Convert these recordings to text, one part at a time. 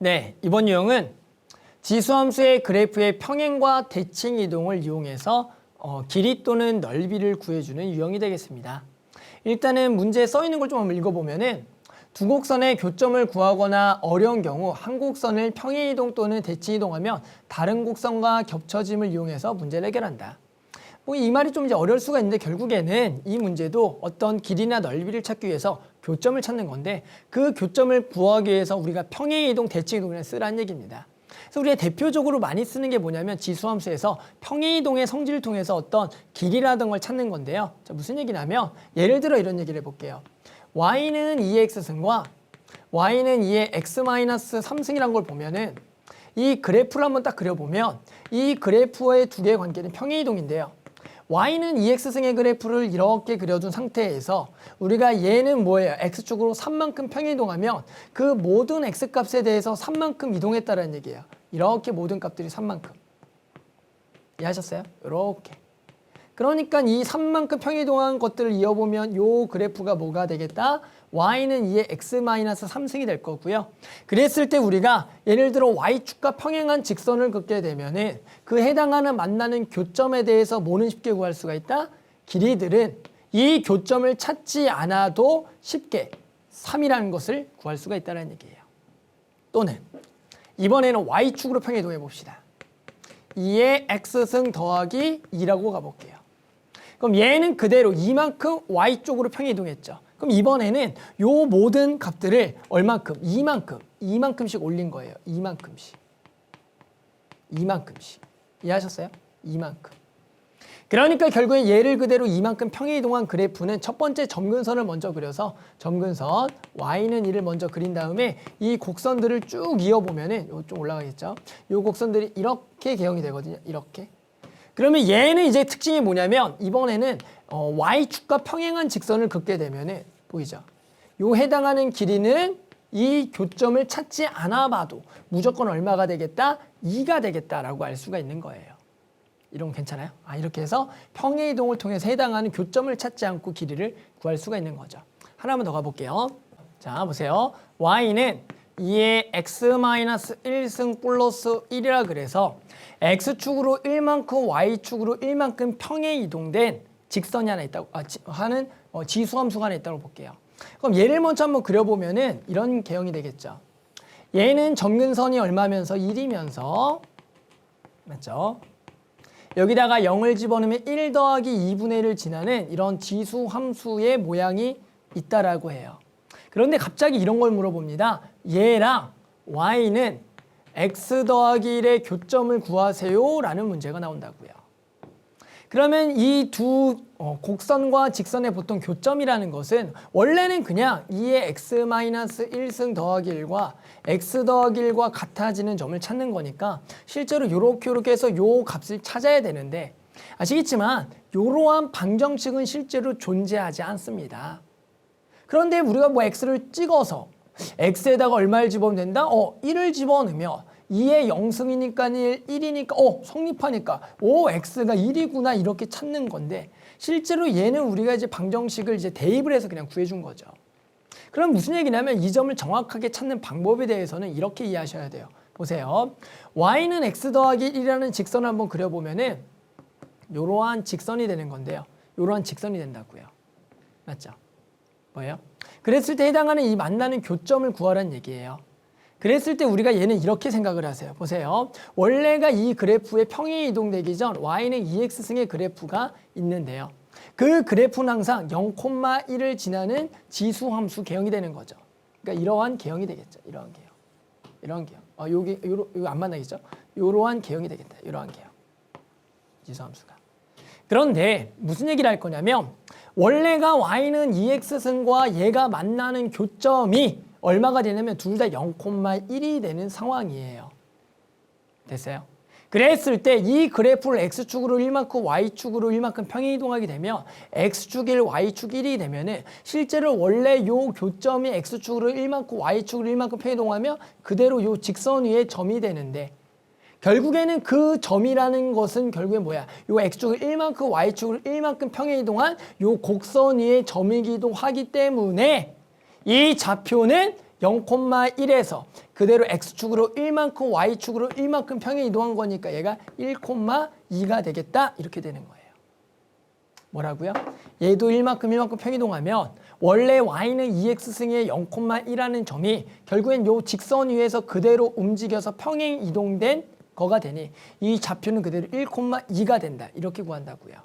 네, 이번 유형은 지수함수의 그래프의 평행과 대칭 이동을 이용해서 길이 또는 넓이를 구해주는 유형이 되겠습니다. 일단은 문제에 써 있는 걸 좀 한번 읽어보면은 두 곡선의 교점을 구하거나 어려운 경우 한 곡선을 평행 이동 또는 대칭 이동하면 다른 곡선과 겹쳐짐을 이용해서 문제를 해결한다. 뭐 이 말이 좀 이제 어려울 수가 있는데 결국에는 이 문제도 어떤 길이나 넓이를 찾기 위해서 교점을 찾는 건데 그 교점을 구하기 위해서 우리가 평행 이동, 대칭 이동을 쓰라는 얘기입니다. 그래서 우리가 대표적으로 많이 쓰는 게 뭐냐면 지수함수에서 평행 이동의 성질을 통해서 어떤 길이라든 걸 찾는 건데요. 자, 무슨 얘기냐면 예를 들어 이런 얘기를 해볼게요. y는 2의 x승과 y는 2의 x-3승이란 걸 보면은 이 그래프를 한번 딱 그려보면 이 그래프의 두 개의 관계는 평행 이동인데요. y는 2x승의 그래프를 이렇게 그려둔 상태에서 우리가 얘는 뭐예요? x축으로 3만큼 평행 이동하면 그 모든 x값에 대해서 3만큼 이동했다는 얘기예요. 이렇게 모든 값들이 3만큼. 이해하셨어요? 이렇게. 그러니까 이 3만큼 평행 이동한 것들을 이어보면 요 그래프가 뭐가 되겠다? y는 2의 x-3승이 될 거고요. 그랬을 때 우리가 예를 들어 y축과 평행한 직선을 긋게 되면은 그 해당하는 만나는 교점에 대해서 뭐는 쉽게 구할 수가 있다? 길이들은 이 교점을 찾지 않아도 쉽게 3이라는 것을 구할 수가 있다는 얘기예요. 또는 이번에는 y축으로 평행 이동해 봅시다. 2의 x승 더하기 2라고 가볼게요. 그럼 얘는 그대로 이만큼 y쪽으로 평행 이동했죠. 그럼 이번에는 요 모든 값들을 얼만큼? 이만큼씩 올린 거예요. 이만큼씩. 이해하셨어요? 이만큼. 그러니까 결국에 얘를 그대로 이만큼 평행 이동한 그래프는 첫 번째 점근선을 먼저 그려서 점근선 y는 2를 먼저 그린 다음에 이 곡선들을 쭉 이어보면은 요 좀 올라가겠죠. 요 곡선들이 이렇게 개형이 되거든요. 이렇게. 그러면 얘는 이제 특징이 뭐냐면 이번에는 y축과 평행한 직선을 긋게 되면은 보이죠? 요 해당하는 길이는 이 교점을 찾지 않아 봐도 무조건 얼마가 되겠다? 2가 되겠다라고 알 수가 있는 거예요. 이런 거 괜찮아요? 이렇게 해서 평행 이동을 통해서 해당하는 교점을 찾지 않고 길이를 구할 수가 있는 거죠. 하나만 더 가볼게요. 자, 보세요. y는 2의 x-1승 플러스 1이라 그래서 x축으로 1만큼 y축으로 1만큼 평행 이동된 직선이 하나 있다고 하는 지수함수가 하나 있다고 볼게요. 그럼 얘를 먼저 한번 그려보면은 이런 개형이 되겠죠. 얘는 점근선이 얼마면서 1이면서 맞죠? 여기다가 0을 집어넣으면 1 더하기 2분의 1을 지나는 이런 지수함수의 모양이 있다라고 해요. 그런데 갑자기 이런 걸 물어봅니다. 얘랑 y는 x 더하기 1의 교점을 구하세요 라는 문제가 나온다고요. 그러면 이 두 곡선과 직선의 보통 교점이라는 것은 원래는 그냥 2의 x-1승 더하기 1과 x 더하기 1과 같아지는 점을 찾는 거니까 실제로 요렇게 해서 요 값을 찾아야 되는데 아시겠지만 이러한 방정식은 실제로 존재하지 않습니다. 그런데 우리가 뭐 x를 찍어서 x에다가 얼마를 집어넣으면 된다? 1을 집어넣으면 2의 0승이니까 1이니까 성립하니까 x가 1이구나 이렇게 찾는 건데 실제로 얘는 우리가 이제 방정식을 이제 대입을 해서 그냥 구해준 거죠. 그럼 무슨 얘기냐면 이 점을 정확하게 찾는 방법에 대해서는 이렇게 이해하셔야 돼요. 보세요. y는 x 더하기 1이라는 직선을 한번 그려보면은 이러한 직선이 되는 건데요. 이러한 직선이 된다고요. 맞죠? 뭐예요? 그랬을 때 해당하는 이 만나는 교점을 구하라는 얘기예요. 그랬을 때 우리가 얘는 이렇게 생각을 하세요. 보세요. 원래가 이 그래프의 평행 이동되기 전 y는 2x승의 그래프가 있는데요. 그 그래프는 항상 0,1을 지나는 지수함수 개형이 되는 거죠. 그러니까 이러한 개형이 되겠죠. 이러한 개형. 여기 안 만나겠죠? 이러한 개형이 되겠다. 이러한 개형. 지수함수가. 그런데 무슨 얘기를 할 거냐면 원래가 y는 2x승과 얘가 만나는 교점이 얼마가 되냐면 둘 다 0,1이 되는 상황이에요. 됐어요? 그랬을 때 이 그래프를 x축으로 1만큼 y축으로 1만큼 평행 이동하게 되면 x축 1, y축 1이 되면은 실제로 원래 요 교점이 x축으로 1만큼 y축으로 1만큼 평행 이동하면 그대로 요 직선 위에 점이 되는데 결국에는 그 점이라는 것은 결국에 뭐야? 요 x축을 1만큼 y축을 1만큼 평행 이동한 요 곡선 위의 점이기도 하기 때문에 이 좌표는 0,1에서 그대로 x축으로 1만큼 y축으로 1만큼 평행 이동한 거니까 얘가 1,2가 되겠다 이렇게 되는 거예요. 뭐라고요? 얘도 1만큼 평행 이동하면 원래 y는 2x승의 0,1라는 점이 결국엔 요 직선 위에서 그대로 움직여서 평행 이동된 거가 되니 이 좌표는 그대로 1,2가 된다 이렇게 구한다고요.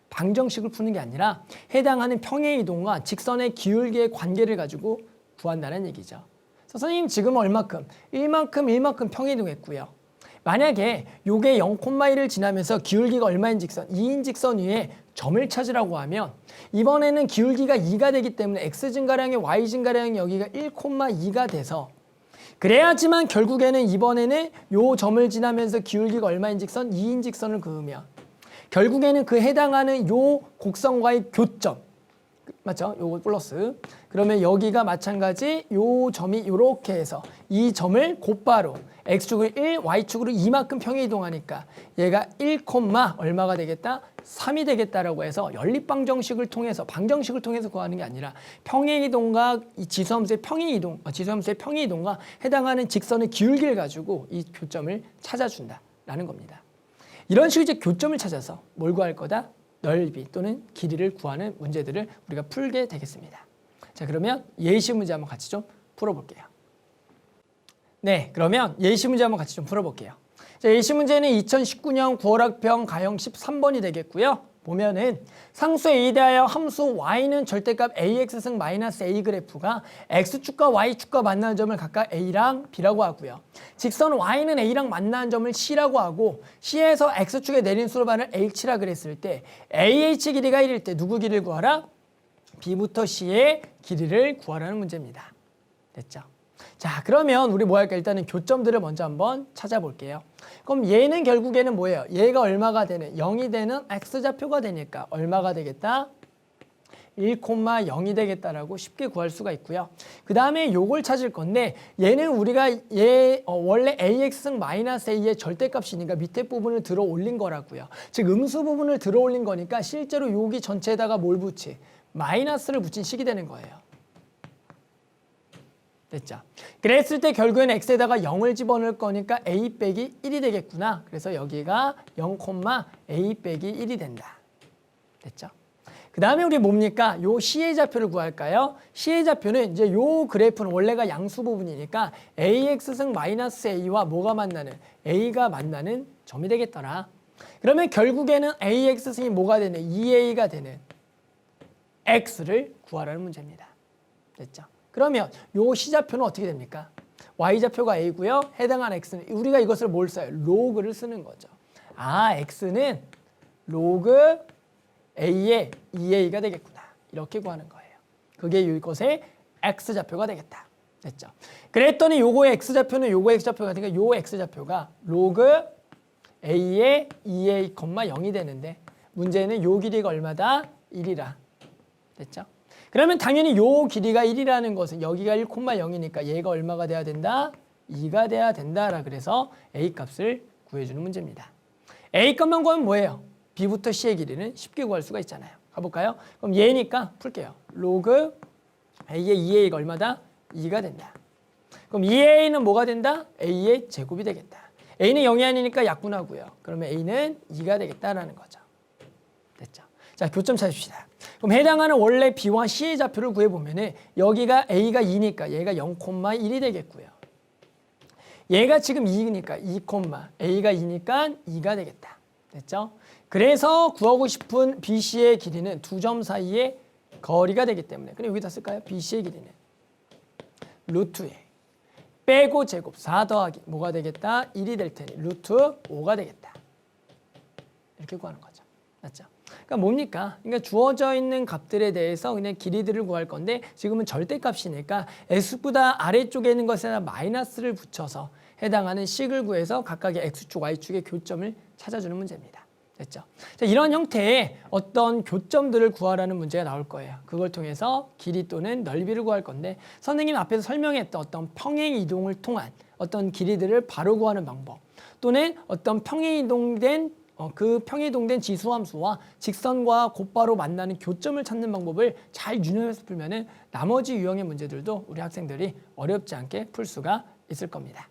방정식을 푸는 게 아니라 해당하는 평행 이동과 직선의 기울기의 관계를 가지고 구한다는 얘기죠. 그래서 선생님 지금 얼마큼? 1만큼 평행 이동했고요. 만약에 요게 0,1을 지나면서 기울기가 얼마인 직선? 2인 직선 위에 점을 찾으라고 하면 이번에는 기울기가 2가 되기 때문에 x 증가량에 y 증가량이 여기가 1,2가 돼서 그래야지만 결국에는 이번에는 요 점을 지나면서 기울기가 얼마인 직선? 2인 직선을 그으면 결국에는 그 해당하는 요 곡선과의 교점 맞죠? 요거 플러스 그러면 여기가 마찬가지 요 점이 요렇게 해서 이 점을 곧바로 x축을 1, y축으로 이만큼 평행 이동하니까 얘가 1, 얼마가 되겠다? 3이 되겠다라고 해서 연립방정식을 통해서 방정식을 통해서 구하는 게 아니라 평행 이동과 이 지수함수의 평행 이동과 해당하는 직선의 기울기를 가지고 이 교점을 찾아준다라는 겁니다. 이런 식으로 이제 교점을 찾아서 뭘 구할 거다? 넓이 또는 길이를 구하는 문제들을 우리가 풀게 되겠습니다. 자, 그러면 예시 문제 한번 같이 좀 풀어볼게요. 네, 그러면 예시 문제 한번 같이 좀 풀어볼게요. 자, 예시 문제는 2019년 9월 학평 가형 13번이 되겠고요. 보면은 상수 A에 대하여 함수 y는 절대값 ax승 마이너스 a 그래프가 x축과 y축과 만나는 점을 각각 a랑 b라고 하고요. 직선 y는 a랑 만나는 점을 c라고 하고 c에서 x축의 내린 수로반을 h라 그랬을 때 ah 길이가 1일 때 누구 길이를 구하라? b부터 c의 길이를 구하라는 문제입니다. 됐죠? 자, 그러면 우리 뭐 할까? 일단은 교점들을 먼저 한번 찾아볼게요. 그럼 얘는 결국에는 뭐예요? 얘가 얼마가 되는? 0이 되는 x좌표가 되니까 얼마가 되겠다? 1,0이 되겠다라고 쉽게 구할 수가 있고요. 그 다음에 요걸 찾을 건데 얘는 우리가 원래 ax승 마이너스 a의 절대값이니까 밑에 부분을 들어 올린 거라고요. 즉 음수 부분을 들어 올린 거니까 실제로 여기 전체에다가 뭘 붙이? 마이너스를 붙인 식이 되는 거예요. 됐죠? 그랬을 때 결국엔 x에다가 0을 집어넣을 거니까 a 빼기 1이 되겠구나. 그래서 여기가 0, a 빼기 1이 된다. 됐죠? 그 다음에 우리 뭡니까? 요 C의 좌표를 구할까요? C의 좌표는 이제 요 그래프는 원래가 양수 부분이니까 ax승 마이너스 a와 뭐가 만나는? a가 만나는 점이 되겠더라. 그러면 결국에는 ax승이 뭐가 되는? 2a가 되는 x를 구하라는 문제입니다. 됐죠? 그러면 요 C좌표는 어떻게 됩니까? Y좌표가 A고요. 해당하는 X는 우리가 이것을 뭘 써요? 로그를 쓰는 거죠. 아, X는 로그 A의 2A가 되겠구나. 이렇게 구하는 거예요. 그게 이것의 X좌표가 되겠다. 됐죠? 그랬더니 요거의 X좌표는 요거의 X좌표가 되니까 요 X좌표가 로그 A의 2A, 0이 되는데 문제는 요 길이가 얼마다? 1이라. 됐죠? 그러면 당연히 요 길이가 1이라는 것은 여기가 1,0이니까 얘가 얼마가 돼야 된다? 2가 돼야 된다라 그래서 A 값을 구해주는 문제입니다. A 값만 구하면 뭐예요? B부터 C의 길이는 쉽게 구할 수가 있잖아요. 가볼까요? 그럼 얘니까 풀게요. 로그 A의 2A가 얼마다? 2가 된다. 그럼 2A는 뭐가 된다? A의 제곱이 되겠다. A는 0이 아니니까 약분하고요. 그러면 A는 2가 되겠다라는 거죠. 됐죠? 자, 교점 찾읍시다. 그럼 해당하는 원래 B와 C의 좌표를 구해보면 여기가 A가 2니까 얘가 0,1이 되겠고요. 얘가 지금 2니까 2, A가 2니까 2가 되겠다. 됐죠? 그래서 구하고 싶은 BC의 길이는 두 점 사이의 거리가 되기 때문에 그럼 여기다 쓸까요? BC의 길이는 루트에 빼고 제곱 4 더하기 뭐가 되겠다? 1이 될 테니 루트 5가 되겠다. 이렇게 구하는 거죠. 맞죠? 그러니까 뭡니까? 그러니까 주어져 있는 값들에 대해서 그냥 길이들을 구할 건데 지금은 절대값이니까 x보다 아래쪽에 있는 것에다 마이너스를 붙여서 해당하는 식을 구해서 각각의 x축, y축의 교점을 찾아주는 문제입니다. 됐죠? 자, 이런 형태의 어떤 교점들을 구하라는 문제가 나올 거예요. 그걸 통해서 길이 또는 넓이를 구할 건데 선생님 앞에서 설명했던 어떤 평행 이동을 통한 어떤 길이들을 바로 구하는 방법 또는 어떤 평행 이동된 그 평이동된 지수함수와 직선과 곧바로 만나는 교점을 찾는 방법을 잘 유념해서 풀면은 나머지 유형의 문제들도 우리 학생들이 어렵지 않게 풀 수가 있을 겁니다.